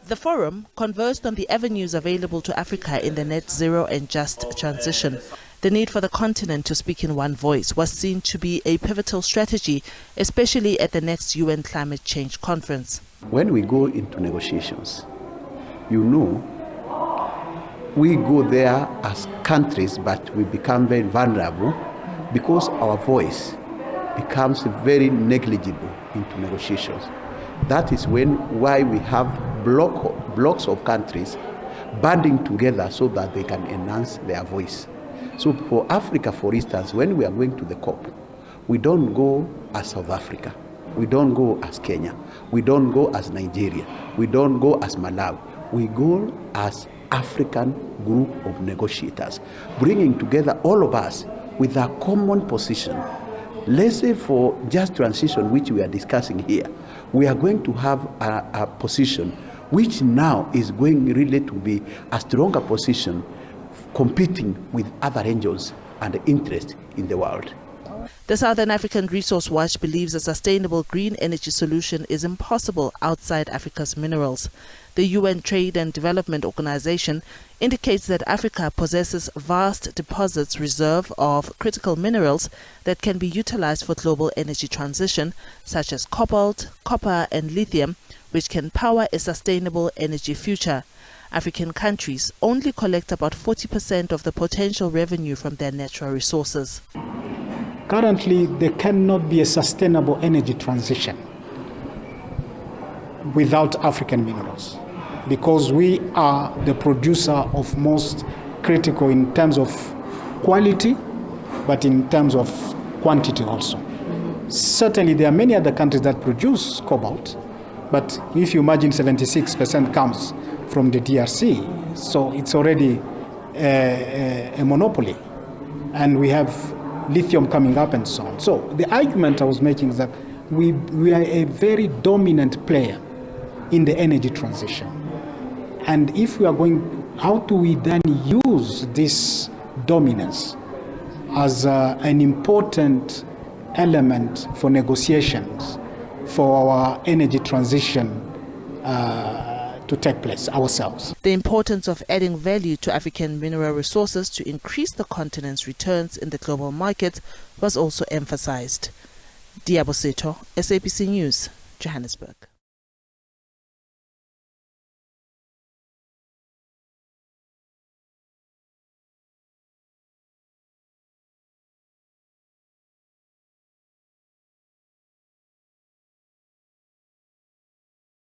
The forum conversed on the avenues available to Africa in the net zero and just transition. The need for the continent to speak in one voice was seen to be a pivotal strategy, especially at the next UN Climate Change Conference. When we go into negotiations, you know, we go there as countries, but we become very vulnerable because our voice becomes very negligible into negotiations. That is why we have blocks of countries banding together so that they can enhance their voice. So for Africa, for instance, when we are going to the COP, we don't go as South Africa, we don't go as Kenya, we don't go as Nigeria, we don't go as Malawi, we go as African group of negotiators, bringing together all of us with a common position. Let's say for just transition, which we are discussing here, we are going to have a position which now is going really to be a stronger position competing with other regions and interests in the world. The Southern African Resource Watch believes a sustainable green energy solution is impossible outside Africa's minerals. The UN Trade and Development Organization indicates that Africa possesses vast deposits reserve of critical minerals that can be utilized for global energy transition, such as cobalt, copper and lithium, which can power a sustainable energy future. African countries only collect about 40% of the potential revenue from their natural resources. Currently, there cannot be a sustainable energy transition without African minerals, because we are the producer of most critical in terms of quality, but in terms of quantity also. Certainly, there are many other countries that produce cobalt, but if you imagine 76% comes from the DRC, so it's already a monopoly, and we have lithium coming up and so on. So the argument I was making is that we are a very dominant player in the energy transition. And if we are going, how do we then use this dominance as an important element for negotiations for our energy transition to take place ourselves? The importance of adding value to African mineral resources to increase the continent's returns in the global market was also emphasized. Diabo Seto, SABC News, Johannesburg.